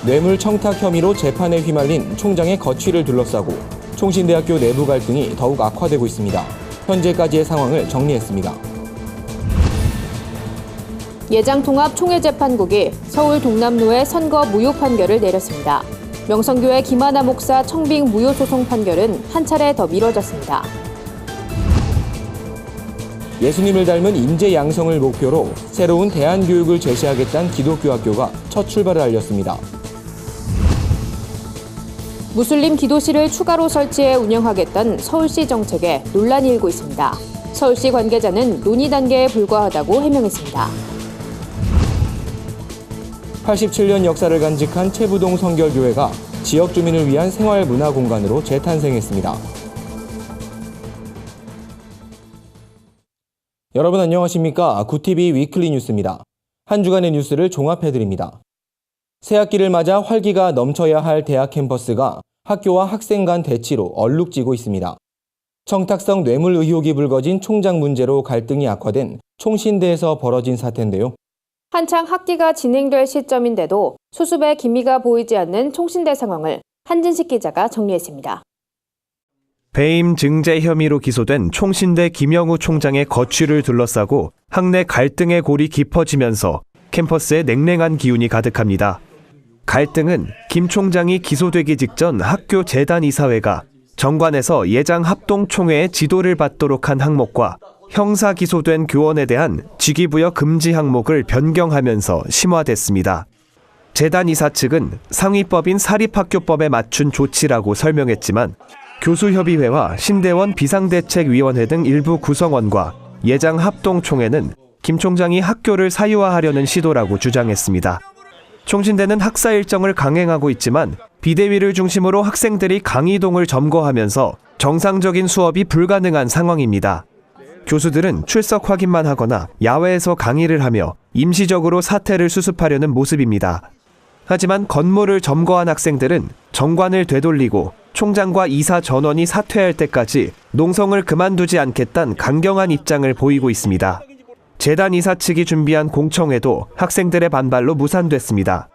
뇌물 청탁 혐의로 재판에 휘말린 총장의 거취를 둘러싸고 총신대학교 내부 갈등이 더욱 악화되고 있습니다. 현재까지의 상황을 정리했습니다. 예장통합총회재판국이 서울 동남로의 선거 무효 판결을 내렸습니다. 명성교회 김하나 목사 청빙 무효 소송 판결은 한 차례 더 미뤄졌습니다. 예수님을 닮은 인재 양성을 목표로 새로운 대안교육을 제시하겠다는 기독교 학교가 첫 출발을 알렸습니다. 무슬림 기도실을 추가로 설치해 운영하겠다는 서울시 정책에 논란이 일고 있습니다. 서울시 관계자는 논의 단계에 불과하다고 해명했습니다. 87년 역사를 간직한 채부동 성결교회가 지역 주민을 위한 생활문화 공간으로 재탄생했습니다. 여러분 안녕하십니까? 구TV 위클리 뉴스입니다. 한 주간의 뉴스를 종합해드립니다. 새학기를 맞아 활기가 넘쳐야 할 대학 캠퍼스가 학교와 학생 간 대치로 얼룩지고 있습니다. 청탁성 뇌물 의혹이 불거진 총장 문제로 갈등이 악화된 총신대에서 벌어진 사태인데요. 한창 학기가 진행될 시점인데도 수습의 기미가 보이지 않는 총신대 상황을 한진식 기자가 정리했습니다. 배임 증제 혐의로 기소된 총신대 김영우 총장의 거취를 둘러싸고 학내 갈등의 골이 깊어지면서 캠퍼스에 냉랭한 기운이 가득합니다. 갈등은 김 총장이 기소되기 직전 학교 재단 이사회가 정관에서 예장 합동총회의 지도를 받도록 한 항목과 형사 기소된 교원에 대한 직위부여 금지 항목을 변경하면서 심화됐습니다. 재단 이사 측은 상위법인 사립학교법에 맞춘 조치라고 설명했지만 교수협의회와 신대원 비상대책위원회 등 일부 구성원과 예장 합동총회는 김 총장이 학교를 사유화하려는 시도라고 주장했습니다. 총신대는 학사 일정을 강행하고 있지만 비대위를 중심으로 학생들이 강의동을 점거하면서 정상적인 수업이 불가능한 상황입니다. 교수들은 출석 확인만 하거나 야외에서 강의를 하며 임시적으로 사태를 수습하려는 모습입니다. 하지만 건물을 점거한 학생들은 정관을 되돌리고 총장과 이사 전원이 사퇴할 때까지 농성을 그만두지 않겠다는 강경한 입장을 보이고 있습니다. 재단 이사 측이 준비한 공청회도 학생들의 반발로 무산됐습니다.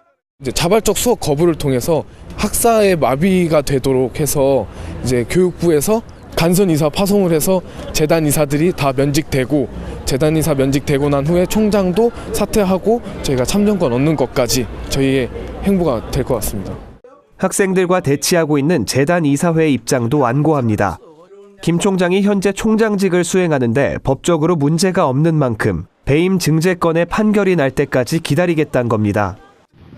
자발적 수업 거부를 통해서 학사의 마비가 되도록 해서 이제 교육부에서 간선 이사 파송을 해서 재단 이사들이 다 면직되고 재단 이사 면직되고 난 후에 총장도 사퇴하고 저희가 참정권 얻는 것까지 저희의 행보가 될 것 같습니다. 학생들과 대치하고 있는 재단 이사회의 입장도 완고합니다. 김 총장이 현재 총장직을 수행하는데 법적으로 문제가 없는 만큼 배임 증제건의 판결이 날 때까지 기다리겠다는 겁니다.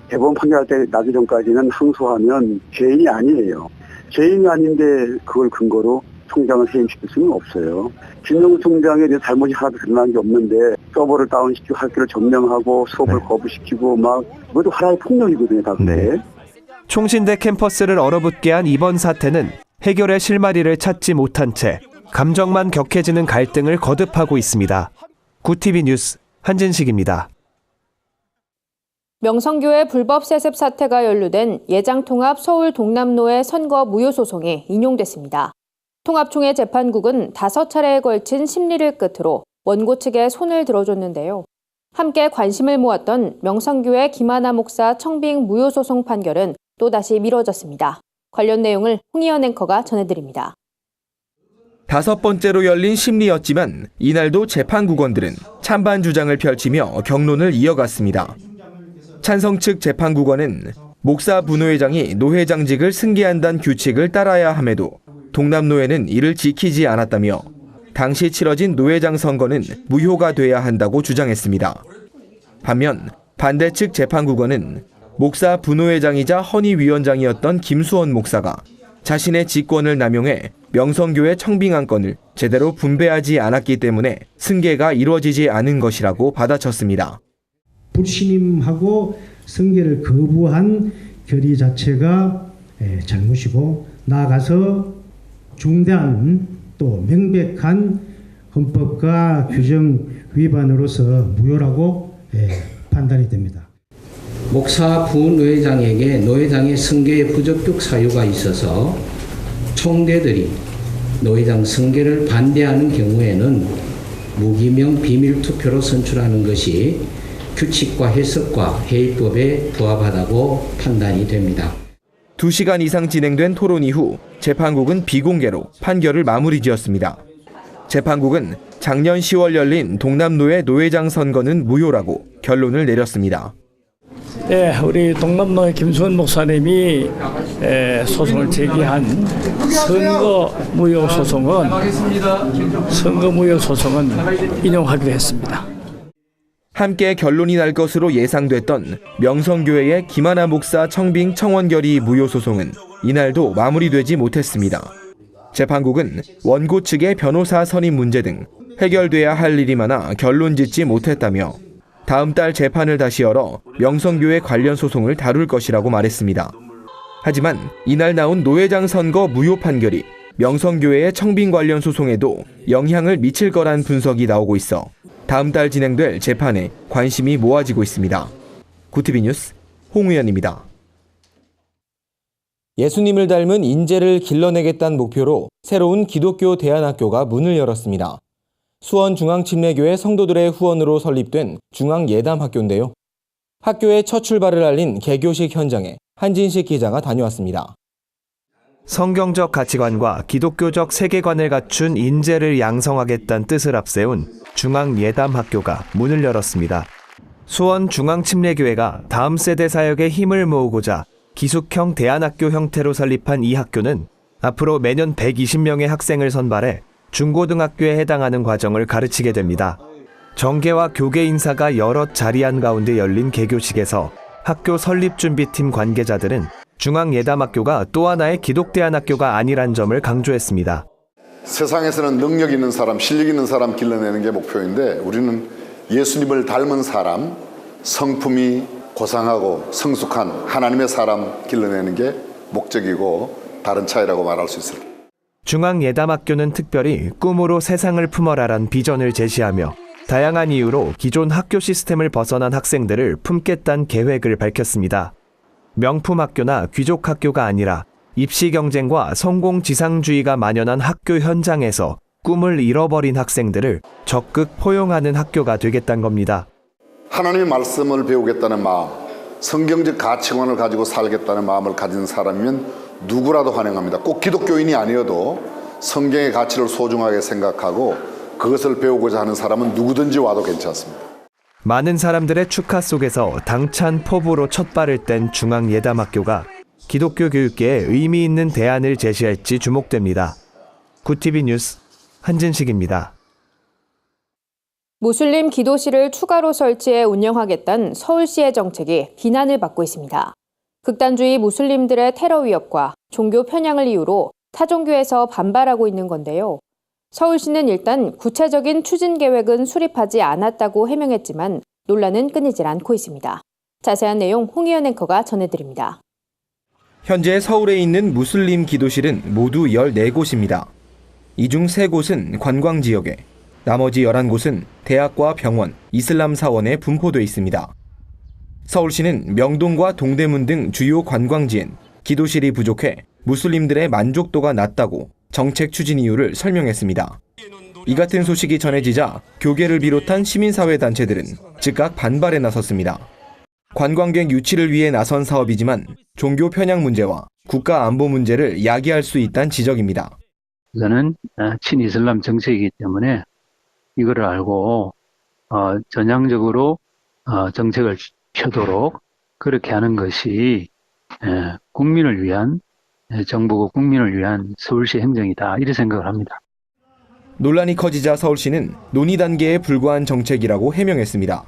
대법원 판결할 때 나기 전까지는 항소하면 죄인이 아니에요. 죄인이 아닌데 그걸 근거로 총장을 해임시킬 수는 없어요. 김영우 총장에 대해 잘못이 하나도 드러난 게 없는데 서버를 다운시키고 학교를 점령하고 수업을 거부시키고 막 그것도 하나의 폭력이거든요. 다 그게. 총신대 캠퍼스를 얼어붙게 한 이번 사태는 해결의 실마리를 찾지 못한 채 감정만 격해지는 갈등을 거듭하고 있습니다. 구TV 뉴스 한진식입니다. 명성교회 불법 세습 사태가 연루된 예장통합 서울 동남로의 선거 무효 소송이 인용됐습니다. 통합총회 재판국은 5차례에 걸친 심리를 끝으로 원고 측에 손을 들어줬는데요. 함께 관심을 모았던 명성교회 김하나 목사 청빙 무효 소송 판결은 또다시 미뤄졌습니다. 관련 내용을 홍희연 앵커가 전해드립니다. 5번째로 열린 심리였지만 이날도 재판국원들은 찬반 주장을 펼치며 경론을 이어갔습니다. 찬성 측 재판국원은 목사 분회장이 노회장직을 승계한다는 규칙을 따라야 함에도 동남노회는 이를 지키지 않았다며 당시 치러진 노회장 선거는 무효가 돼야 한다고 주장했습니다. 반면 반대 측 재판국원은 목사 분회장이자 헌의위원장이었던 김수원 목사가 자신의 직권을 남용해 명성교회 청빙 건을 제대로 분배하지 않았기 때문에 승계가 이루어지지 않은 것이라고 받아쳤습니다. 불신임하고 승계를 거부한 결의 자체가 잘못이고 나아가서 중대한 또 명백한 헌법과 규정 위반으로서 무효라고 판단이 됩니다. 목사 부노회장에게 노회장의 승계에 부적격 사유가 있어서 총대들이 노회장 승계를 반대하는 경우에는 무기명 비밀투표로 선출하는 것이 규칙과 해석과 회의법에 부합하다고 판단이 됩니다. 2시간 이상 진행된 토론 이후 재판국은 비공개로 판결을 마무리지었습니다. 재판국은 작년 10월 열린 동남노회 노회장 선거는 무효라고 결론을 내렸습니다. 네, 우리 동남노회 김수원 목사님이 소송을 제기한 선거무효 소송은 인용하기로 했습니다. 함께 결론이 날 것으로 예상됐던 명성교회의 김하나 목사 청빙 청원결의 무효 소송은 이날도 마무리되지 못했습니다. 재판국은 원고 측의 변호사 선임 문제 등 해결돼야 할 일이 많아 결론 짓지 못했다며 다음 달 재판을 다시 열어 명성교회 관련 소송을 다룰 것이라고 말했습니다. 하지만 이날 나온 노회장 선거 무효 판결이 명성교회의 청빙 관련 소송에도 영향을 미칠 거란 분석이 나오고 있어 다음 달 진행될 재판에 관심이 모아지고 있습니다. 구티비 뉴스 홍우연입니다. 예수님을 닮은 인재를 길러내겠다는 목표로 새로운 기독교 대안학교가 문을 열었습니다. 수원중앙침례교회 성도들의 후원으로 설립된 중앙예담학교인데요. 학교의 첫 출발을 알린 개교식 현장에 한진식 기자가 다녀왔습니다. 성경적 가치관과 기독교적 세계관을 갖춘 인재를 양성하겠다는 뜻을 앞세운 중앙예담학교가 문을 열었습니다. 수원중앙침례교회가 다음 세대 사역에 힘을 모으고자 기숙형 대안학교 형태로 설립한 이 학교는 앞으로 매년 120명의 학생을 선발해 중고등학교에 해당하는 과정을 가르치게 됩니다. 정계와 교계 인사가 여럿 자리한 가운데 열린 개교식에서 학교 설립준비팀 관계자들은 중앙예담학교가 또 하나의 기독대안학교가 아니란 점을 강조했습니다. 세상에서는 능력 있는 사람, 실력 있는 사람 길러내는 게 목표인데 우리는 예수님을 닮은 사람, 성품이 고상하고 성숙한 하나님의 사람 길러내는 게 목적이고 다른 차이라고 말할 수 있습니다. 중앙예담학교는 특별히 꿈으로 세상을 품어라란 비전을 제시하며 다양한 이유로 기존 학교 시스템을 벗어난 학생들을 품겠다는 계획을 밝혔습니다. 명품학교나 귀족학교가 아니라 입시 경쟁과 성공지상주의가 만연한 학교 현장에서 꿈을 잃어버린 학생들을 적극 포용하는 학교가 되겠다는 겁니다. 하나님의 말씀을 배우겠다는 마음, 성경적 가치관을 가지고 살겠다는 마음을 가진 사람이면 누구라도 환영합니다. 꼭 기독교인이 아니어도 성경의 가치를 소중하게 생각하고 그것을 배우고자 하는 사람은 누구든지 와도 괜찮습니다. 많은 사람들의 축하 속에서 당찬 포부로 첫 발을 뗀 중앙예담학교가 기독교 교육계에 의미 있는 대안을 제시할지 주목됩니다. 구티비 뉴스 한진식입니다. 무슬림 기도실을 추가로 설치해 운영하겠다는 서울시의 정책이 비난을 받고 있습니다. 극단주의 무슬림들의 테러 위협과 종교 편향을 이유로 타종교에서 반발하고 있는 건데요. 서울시는 일단 구체적인 추진 계획은 수립하지 않았다고 해명했지만 논란은 끊이질 않고 있습니다. 자세한 내용 홍희연 앵커가 전해드립니다. 현재 서울에 있는 무슬림 기도실은 모두 14곳입니다. 이 중 3곳은 관광지역에, 나머지 11곳은 대학과 병원, 이슬람 사원에 분포돼 있습니다. 서울시는 명동과 동대문 등 주요 관광지엔 기도실이 부족해 무슬림들의 만족도가 낮다고 정책 추진 이유를 설명했습니다. 이 같은 소식이 전해지자 교계를 비롯한 시민사회 단체들은 즉각 반발에 나섰습니다. 관광객 유치를 위해 나선 사업이지만 종교 편향 문제와 국가 안보 문제를 야기할 수 있다는 지적입니다. 이거는 친이슬람 정책이기 때문에 이거를 알고 전향적으로 정책을 펴도록 그렇게 하는 것이 국민을 위한 정부고 국민을 위한 서울시 행정이다 이렇게 생각을 합니다. 논란이 커지자 서울시는 논의 단계에 불과한 정책이라고 해명했습니다.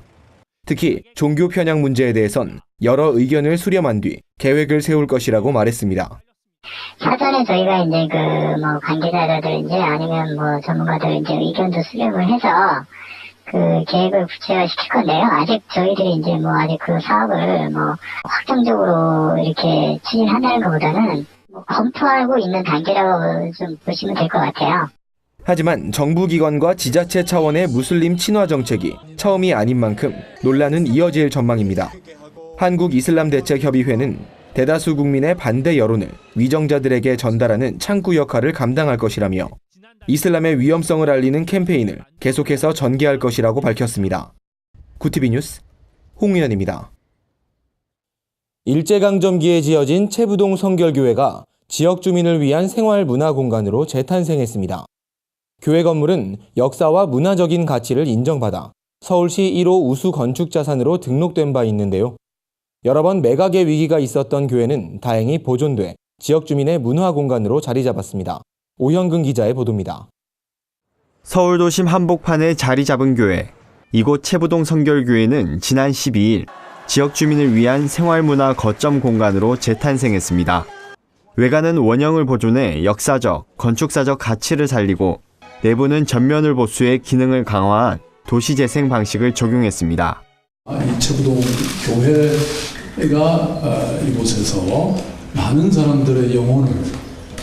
특히 종교 편향 문제에 대해선 여러 의견을 수렴한 뒤 계획을 세울 것이라고 말했습니다. 사전에 저희가 이제 관계자들인지 아니면 전문가들 이제 의견도 수렴을 해서 그 계획을 구체화시킬 건데요. 아직 저희들이 이제 아직 그 사업을 확정적으로 이렇게 추진한다는 것보다는 검토하고 있는 단계라고 좀 보시면 될 것 같아요. 하지만 정부기관과 지자체 차원의 무슬림 친화 정책이 처음이 아닌 만큼 논란은 이어질 전망입니다. 한국이슬람대책협의회는 대다수 국민의 반대 여론을 위정자들에게 전달하는 창구 역할을 감당할 것이라며 이슬람의 위험성을 알리는 캠페인을 계속해서 전개할 것이라고 밝혔습니다. 구티비 뉴스 홍윤현입니다. 일제강점기에 지어진 채부동 성결교회가 지역 주민을 위한 생활문화공간으로 재탄생했습니다. 교회 건물은 역사와 문화적인 가치를 인정받아 서울시 1호 우수 건축자산으로 등록된 바 있는데요. 여러 번 매각의 위기가 있었던 교회는 다행히 보존돼 지역 주민의 문화공간으로 자리 잡았습니다. 오현근 기자의 보도입니다. 서울 도심 한복판에 자리 잡은 교회. 이곳 채부동 성결교회는 지난 12일 지역 주민을 위한 생활문화 거점 공간으로 재탄생했습니다. 외관은 원형을 보존해 역사적, 건축사적 가치를 살리고 내부는 전면을 보수해 기능을 강화한 도시재생 방식을 적용했습니다. 이 채부동 교회가 이곳에서 많은 사람들의 영혼을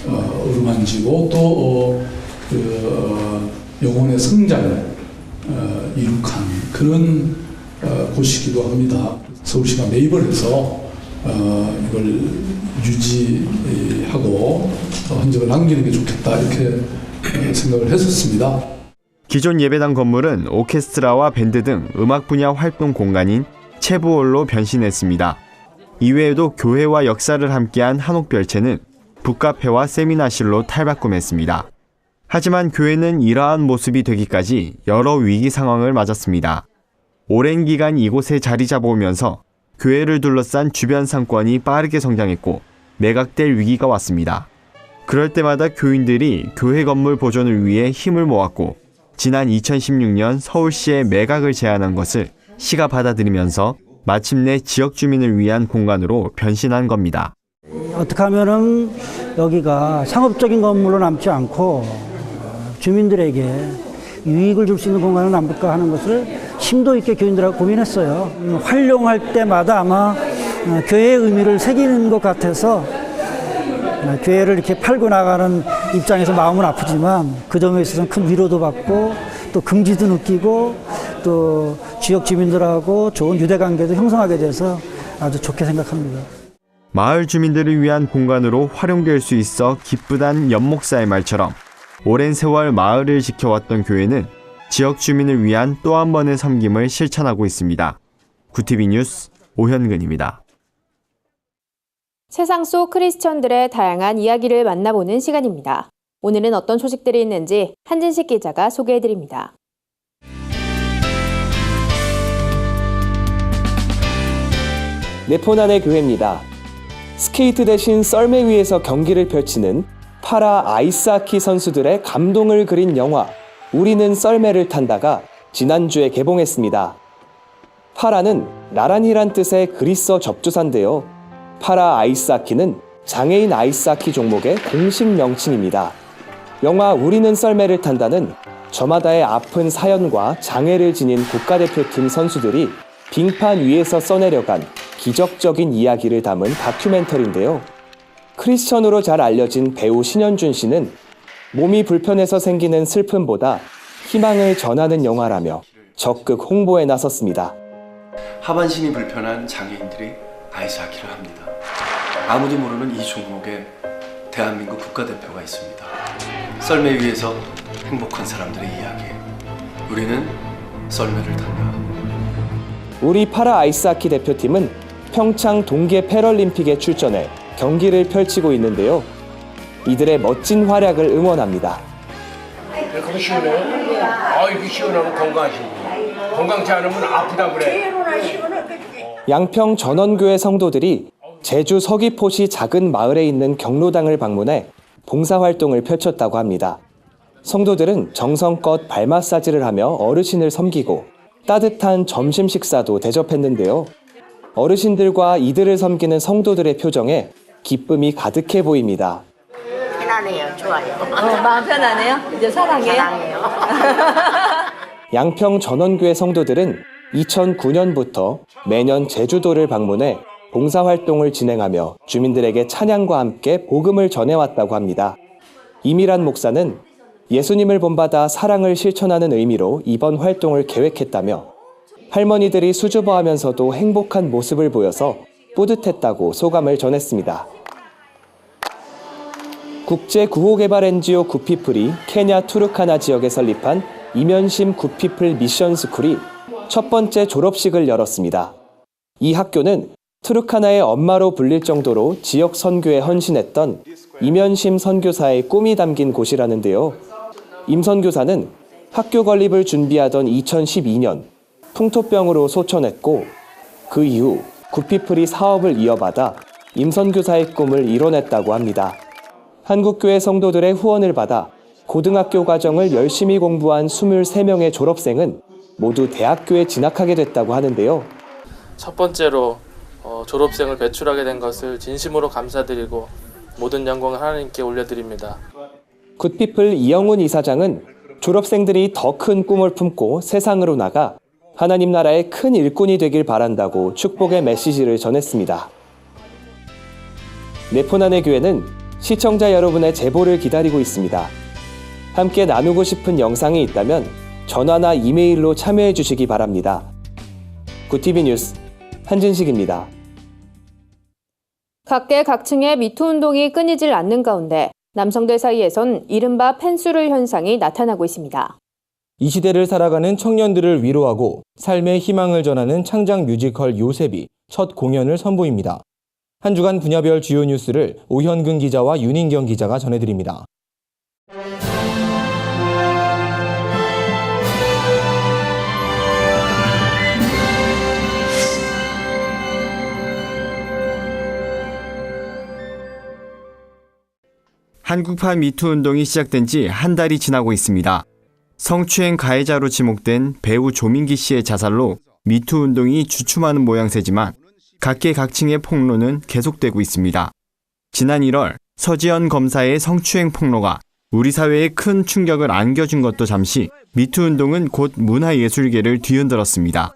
어루만지고 또 영혼의 성장을 이룩한 그런 곳이기도 합니다. 서울시가 매입을 해서 이걸 유지하고 흔적을 남기는 게 좋겠다 이렇게 생각을 했었습니다. 기존 예배당 건물은 오케스트라와 밴드 등 음악 분야 활동 공간인 채부홀로 변신했습니다. 이외에도 교회와 역사를 함께한 한옥별채는 북카페와 세미나실로 탈바꿈했습니다. 하지만 교회는 이러한 모습이 되기까지 여러 위기 상황을 맞았습니다. 오랜 기간 이곳에 자리 잡아오면서 교회를 둘러싼 주변 상권이 빠르게 성장했고 매각될 위기가 왔습니다. 그럴 때마다 교인들이 교회 건물 보존을 위해 힘을 모았고 지난 2016년 서울시에 매각을 제안한 것을 시가 받아들이면서 마침내 지역 주민을 위한 공간으로 변신한 겁니다. 어떻게 하면은 여기가 상업적인 건물로 남지 않고 주민들에게 유익을 줄 수 있는 공간을 남을까 하는 것을 심도 있게 교인들하고 고민했어요. 활용할 때마다 아마 교회의 의미를 새기는 것 같아서 교회를 이렇게 팔고 나가는 입장에서 마음은 아프지만 그 점에 있어서는 큰 위로도 받고 또 긍지도 느끼고 또 지역 주민들하고 좋은 유대관계도 형성하게 돼서 아주 좋게 생각합니다. 마을 주민들을 위한 공간으로 활용될 수 있어 기쁘단 연목사의 말처럼 오랜 세월 마을을 지켜왔던 교회는 지역 주민을 위한 또 한 번의 섬김을 실천하고 있습니다. 구티비 뉴스 오현근입니다. 세상 속 크리스천들의 다양한 이야기를 만나보는 시간입니다. 오늘은 어떤 소식들이 있는지 한진식 기자가 소개해드립니다. 네포난의 교회입니다. 스케이트 대신 썰매 위에서 경기를 펼치는 파라 아이스하키 선수들의 감동을 그린 영화 우리는 썰매를 탄다가 지난주에 개봉했습니다. 파라는 나란히란 뜻의 그리스어 접두사인데요. 파라 아이스하키는 장애인 아이스하키 종목의 공식 명칭입니다. 영화 우리는 썰매를 탄다는 저마다의 아픈 사연과 장애를 지닌 국가대표팀 선수들이 빙판 위에서 써내려간 기적적인 이야기를 담은 다큐멘터리인데요. 크리스천으로 잘 알려진 배우 신현준 씨는 몸이 불편해서 생기는 슬픔보다 희망을 전하는 영화라며 적극 홍보에 나섰습니다. 하반신이 불편한 장애인들이 아이스하키를 합니다. 아무도 모르는 이 종목에 대한민국 국가대표가 있습니다. 썰매 위에서 행복한 사람들의 이야기. 우리는 썰매를 탄다. 우리 파라 아이스하키 대표팀은 평창 동계 패럴림픽에 출전해 경기를 펼치고 있는데요. 이들의 멋진 활약을 응원합니다. 그거 시원해요? 이거 시원하면 건강하시고 건강치 않으면 아프다 그래. 양평 전원교회 성도들이 제주 서귀포시 작은 마을에 있는 경로당을 방문해 봉사활동을 펼쳤다고 합니다. 성도들은 정성껏 발 마사지를 하며 어르신을 섬기고 따뜻한 점심 식사도 대접했는데요. 어르신들과 이들을 섬기는 성도들의 표정에 기쁨이 가득해 보입니다. 편안해요. 좋아요. 마음 편하네요? 이제 사랑해요? 사랑해요. 양평 전원교회 성도들은 2009년부터 매년 제주도를 방문해 봉사활동을 진행하며 주민들에게 찬양과 함께 복음을 전해왔다고 합니다. 이미란 목사는 예수님을 본받아 사랑을 실천하는 의미로 이번 활동을 계획했다며 할머니들이 수줍어하면서도 행복한 모습을 보여서 뿌듯했다고 소감을 전했습니다. 국제구호개발 NGO 구피플이 케냐 투르카나 지역에 설립한 이면심 구피플 미션 스쿨이 첫 번째 졸업식을 열었습니다. 이 학교는 트루카나의 엄마로 불릴 정도로 지역 선교에 헌신했던 임현심 선교사의 꿈이 담긴 곳이라는데요. 임 선교사는 학교 건립을 준비하던 2012년 풍토병으로 소천했고 그 이후 굿피플이 사업을 이어받아 임 선교사의 꿈을 이뤄냈다고 합니다. 한국교회 성도들의 후원을 받아 고등학교 과정을 열심히 공부한 23명의 졸업생은 모두 대학교에 진학하게 됐다고 하는데요. 첫 번째로 졸업생을 배출하게 된 것을 진심으로 감사드리고 모든 영광을 하나님께 올려드립니다. 굿피플 이영훈 이사장은 졸업생들이 더 큰 꿈을 품고 세상으로 나가 하나님 나라의 큰 일꾼이 되길 바란다고 축복의 메시지를 전했습니다. 네포난의 교회는 시청자 여러분의 제보를 기다리고 있습니다. 함께 나누고 싶은 영상이 있다면 전화나 이메일로 참여해 주시기 바랍니다. 굿TV 뉴스 한진식입니다. 각계각층의 미투 운동이 끊이질 않는 가운데 남성들 사이에선 이른바 펜수를 현상이 나타나고 있습니다. 이 시대를 살아가는 청년들을 위로하고 삶의 희망을 전하는 창작 뮤지컬 요셉이 첫 공연을 선보입니다. 한 주간 분야별 주요 뉴스를 오현근 기자와 윤인경 기자가 전해드립니다. 한국판 미투 운동이 시작된 지 한 달이 지나고 있습니다. 성추행 가해자로 지목된 배우 조민기 씨의 자살로 미투 운동이 주춤하는 모양새지만 각계각층의 폭로는 계속되고 있습니다. 지난 1월 서지현 검사의 성추행 폭로가 우리 사회에 큰 충격을 안겨준 것도 잠시 미투 운동은 곧 문화예술계를 뒤흔들었습니다.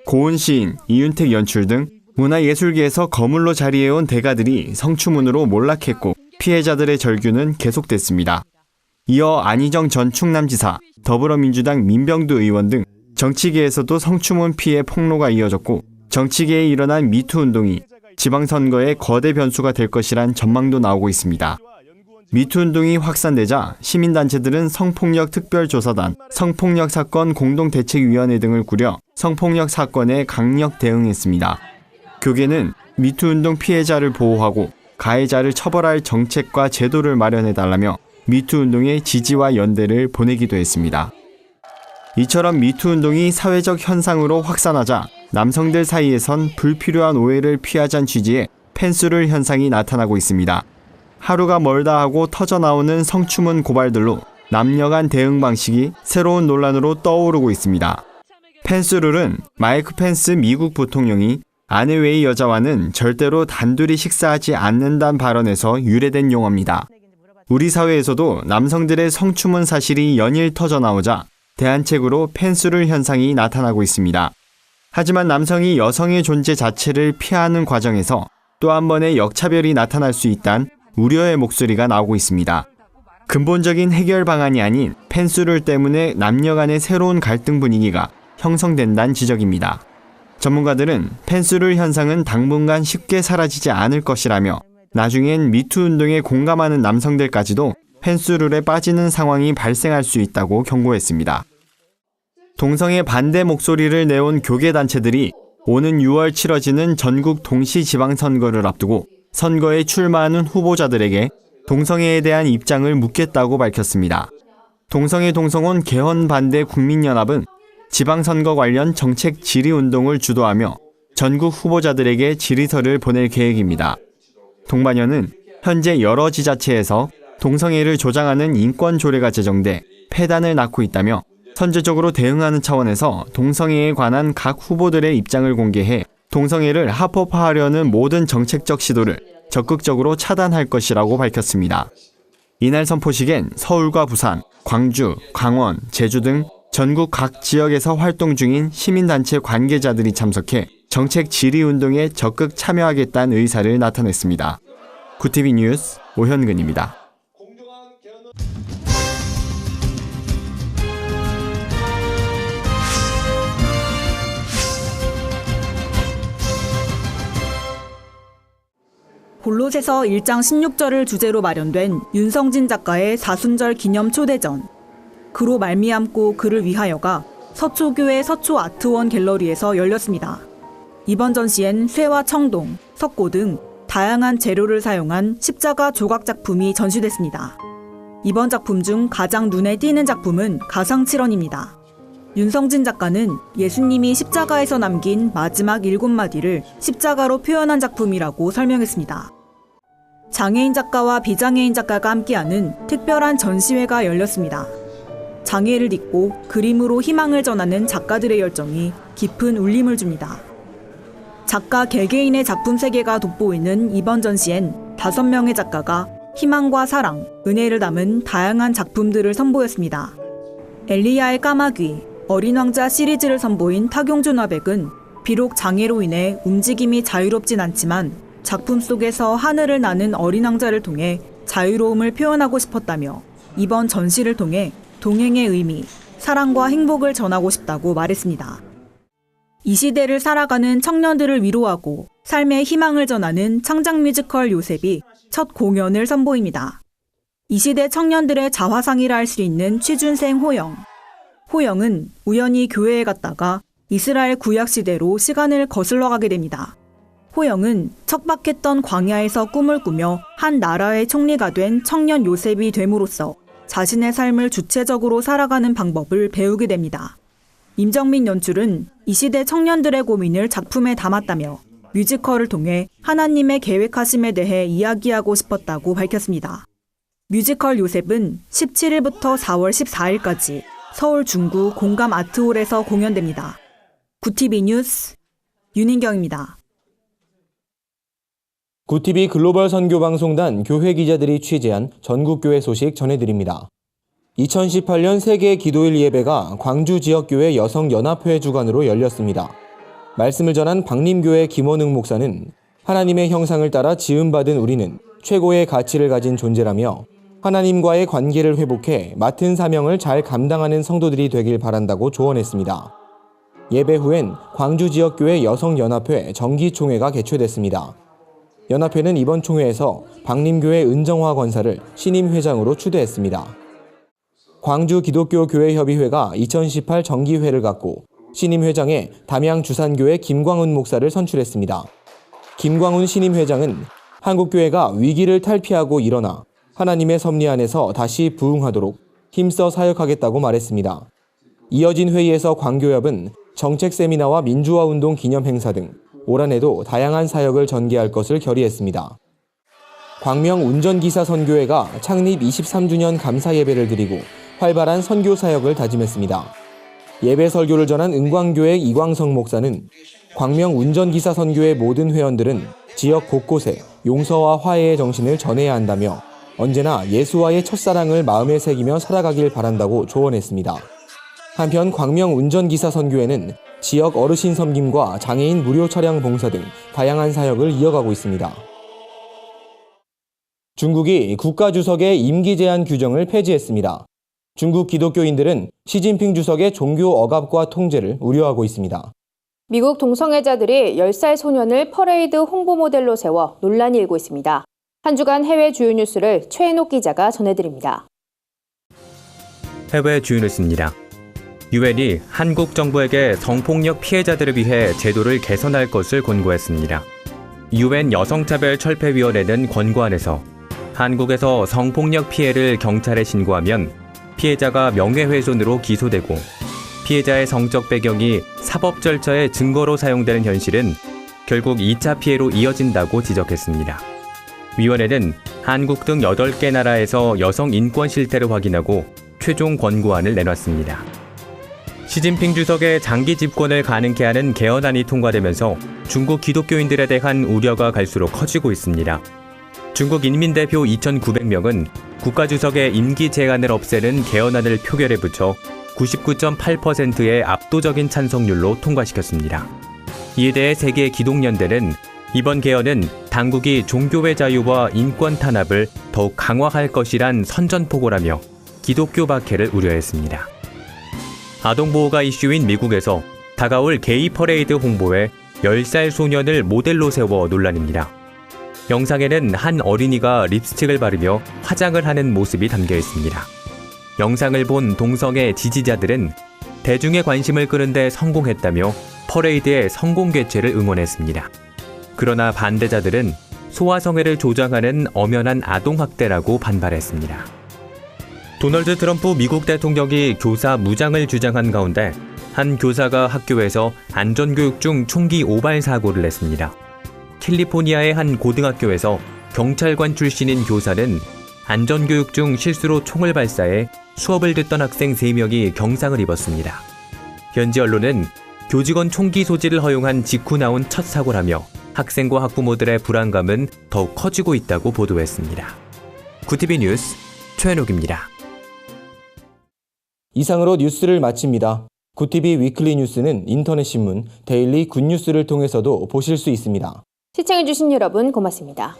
고은 시인, 이윤택 연출 등 문화예술계에서 거물로 자리해온 대가들이 성추문으로 몰락했고 피해자들의 절규는 계속됐습니다. 이어 안희정 전 충남지사, 더불어민주당 민병두 의원 등 정치계에서도 성추문 피해 폭로가 이어졌고 정치계에 일어난 미투 운동이 지방선거의 거대 변수가 될 것이란 전망도 나오고 있습니다. 미투 운동이 확산되자 시민단체들은 성폭력 특별조사단, 성폭력 사건 공동대책위원회 등을 꾸려 성폭력 사건에 강력 대응했습니다. 교계는 미투 운동 피해자를 보호하고 가해자를 처벌할 정책과 제도를 마련해달라며 미투 운동의 지지와 연대를 보내기도 했습니다. 이처럼 미투 운동이 사회적 현상으로 확산하자 남성들 사이에선 불필요한 오해를 피하자는 취지의 펜수를 현상이 나타나고 있습니다. 하루가 멀다 하고 터져나오는 성추문 고발들로 남녀 간 대응 방식이 새로운 논란으로 떠오르고 있습니다. 펜스룰은 마이크 펜스 미국 부통령이 아내 외의 여자와는 절대로 단둘이 식사하지 않는다는 발언에서 유래된 용어입니다. 우리 사회에서도 남성들의 성추문 사실이 연일 터져나오자 대안책으로 펜스룰 현상이 나타나고 있습니다. 하지만 남성이 여성의 존재 자체를 피하는 과정에서 또 한 번의 역차별이 나타날 수 있다는 우려의 목소리가 나오고 있습니다. 근본적인 해결 방안이 아닌 펜스룰 때문에 남녀 간의 새로운 갈등 분위기가 형성된다는 지적입니다. 전문가들은 펜스룰 현상은 당분간 쉽게 사라지지 않을 것이라며 나중엔 미투 운동에 공감하는 남성들까지도 펜스룰에 빠지는 상황이 발생할 수 있다고 경고했습니다. 동성애 반대 목소리를 내온 교계단체들이 오는 6월 치러지는 전국 동시지방선거를 앞두고 선거에 출마하는 후보자들에게 동성애에 대한 입장을 묻겠다고 밝혔습니다. 동성애 동성혼 개헌 반대 국민연합은 지방선거 관련 정책 질의운동을 주도하며 전국 후보자들에게 질의서를 보낼 계획입니다. 동반연은 현재 여러 지자체에서 동성애를 조장하는 인권 조례가 제정돼 폐단을 낳고 있다며 선제적으로 대응하는 차원에서 동성애에 관한 각 후보들의 입장을 공개해 동성애를 합법화하려는 모든 정책적 시도를 적극적으로 차단할 것이라고 밝혔습니다. 이날 선포식엔 서울과 부산, 광주, 강원, 제주 등 전국 각 지역에서 활동 중인 시민단체 관계자들이 참석해 정책 질의운동에 적극 참여하겠다는 의사를 나타냈습니다. 굿TV 뉴스 오현근입니다. 볼롯에서 1장 16절을 주제로 마련된 윤성진 작가의 사순절 기념 초대전. 그로 말미암고 그를 위하여가 서초교회 서초아트원 갤러리에서 열렸습니다. 이번 전시엔 쇠와 청동, 석고 등 다양한 재료를 사용한 십자가 조각 작품이 전시됐습니다. 이번 작품 중 가장 눈에 띄는 작품은 가상칠언입니다. 윤성진 작가는 예수님이 십자가에서 남긴 마지막 7마디를 십자가로 표현한 작품이라고 설명했습니다. 장애인 작가와 비장애인 작가가 함께하는 특별한 전시회가 열렸습니다. 장애를 딛고 그림으로 희망을 전하는 작가들의 열정이 깊은 울림을 줍니다. 작가 개개인의 작품 세계가 돋보이는 이번 전시엔 5명의 작가가 희망과 사랑, 은혜를 담은 다양한 작품들을 선보였습니다. 엘리야의 까마귀, 어린 왕자 시리즈를 선보인 탁용준 화백은 비록 장애로 인해 움직임이 자유롭진 않지만 작품 속에서 하늘을 나는 어린 왕자를 통해 자유로움을 표현하고 싶었다며 이번 전시를 통해 동행의 의미, 사랑과 행복을 전하고 싶다고 말했습니다. 이 시대를 살아가는 청년들을 위로하고 삶의 희망을 전하는 창작 뮤지컬 요셉이 첫 공연을 선보입니다. 이 시대 청년들의 자화상이라 할 수 있는 취준생 호영. 호영은 우연히 교회에 갔다가 이스라엘 구약시대로 시간을 거슬러 가게 됩니다. 호영은 척박했던 광야에서 꿈을 꾸며 한 나라의 총리가 된 청년 요셉이 됨으로써 자신의 삶을 주체적으로 살아가는 방법을 배우게 됩니다. 임정민 연출은 이 시대 청년들의 고민을 작품에 담았다며 뮤지컬을 통해 하나님의 계획하심에 대해 이야기하고 싶었다고 밝혔습니다. 뮤지컬 요셉은 17일부터 4월 14일까지 서울 중구 공감 아트홀에서 공연됩니다. 구TV 뉴스 윤인경입니다. 구TV 글로벌 선교방송단 교회 기자들이 취재한 전국교회 소식 전해드립니다. 2018년 세계 기도일 예배가 광주 지역교회 여성연합회 주관으로 열렸습니다. 말씀을 전한 박림교회 김원흥 목사는 하나님의 형상을 따라 지음받은 우리는 최고의 가치를 가진 존재라며 하나님과의 관계를 회복해 맡은 사명을 잘 감당하는 성도들이 되길 바란다고 조언했습니다. 예배 후엔 광주 지역교회 여성연합회 정기총회가 개최됐습니다. 연합회는 이번 총회에서 박림교회 은정화 권사를 신임 회장으로 추대했습니다. 광주 기독교 교회협의회가 2018 정기회를 갖고 신임 회장에 담양 주산교회 김광훈 목사를 선출했습니다. 김광훈 신임 회장은 한국교회가 위기를 탈피하고 일어나 하나님의 섭리 안에서 다시 부흥하도록 힘써 사역하겠다고 말했습니다. 이어진 회의에서 광교협은 정책 세미나와 민주화운동 기념 행사 등 올 한해도 다양한 사역을 전개할 것을 결의했습니다. 광명 운전기사 선교회가 창립 23주년 감사 예배를 드리고 활발한 선교 사역을 다짐했습니다. 예배 설교를 전한 은광교회 이광성 목사는 광명 운전기사 선교회 모든 회원들은 지역 곳곳에 용서와 화해의 정신을 전해야 한다며 언제나 예수와의 첫사랑을 마음에 새기며 살아가길 바란다고 조언했습니다. 한편 광명 운전기사 선교회는 지역 어르신 섬김과 장애인 무료 차량 봉사 등 다양한 사역을 이어가고 있습니다. 중국이 국가주석의 임기 제한 규정을 폐지했습니다. 중국 기독교인들은 시진핑 주석의 종교 억압과 통제를 우려하고 있습니다. 미국 동성애자들이 10살 소년을 퍼레이드 홍보 모델로 세워 논란이 일고 있습니다. 한 주간 해외 주요 뉴스를 최인옥 기자가 전해드립니다. 해외 주요 뉴스입니다. 유엔이 한국 정부에게 성폭력 피해자들을 위해 제도를 개선할 것을 권고했습니다. 유엔 여성차별철폐위원회는 권고안에서 한국에서 성폭력 피해를 경찰에 신고하면 피해자가 명예훼손으로 기소되고 피해자의 성적 배경이 사법 절차의 증거로 사용되는 현실은 결국 2차 피해로 이어진다고 지적했습니다. 위원회는 한국 등 8개 나라에서 여성 인권 실태를 확인하고 최종 권고안을 내놨습니다. 시진핑 주석의 장기 집권을 가능케 하는 개헌안이 통과되면서 중국 기독교인들에 대한 우려가 갈수록 커지고 있습니다. 중국 인민대표 2,900명은 국가주석의 임기 제한을 없애는 개헌안을 표결에 붙여 99.8%의 압도적인 찬성률로 통과시켰습니다. 이에 대해 세계 기독연대는 이번 개헌은 당국이 종교의 자유와 인권 탄압을 더욱 강화할 것이란 선전포고라며 기독교 박해를 우려했습니다. 아동보호가 이슈인 미국에서 다가올 게이 퍼레이드 홍보에 10살 소년을 모델로 세워 논란입니다. 영상에는 한 어린이가 립스틱을 바르며 화장을 하는 모습이 담겨 있습니다. 영상을 본 동성애 지지자들은 대중의 관심을 끄는 데 성공했다며 퍼레이드의 성공 개최를 응원했습니다. 그러나 반대자들은 소아성애를 조장하는 엄연한 아동학대라고 반발했습니다. 도널드 트럼프 미국 대통령이 교사 무장을 주장한 가운데 한 교사가 학교에서 안전교육 중 총기 오발 사고를 냈습니다. 캘리포니아의 한 고등학교에서 경찰관 출신인 교사는 안전교육 중 실수로 총을 발사해 수업을 듣던 학생 3명이 경상을 입었습니다. 현지 언론은 교직원 총기 소지를 허용한 직후 나온 첫 사고라며 학생과 학부모들의 불안감은 더욱 커지고 있다고 보도했습니다. 구티비 뉴스 최현욱입니다. 이상으로 뉴스를 마칩니다. 구티비 위클리 뉴스는 인터넷 신문 데일리 굿뉴스를 통해서도 보실 수 있습니다. 시청해주신 여러분 고맙습니다.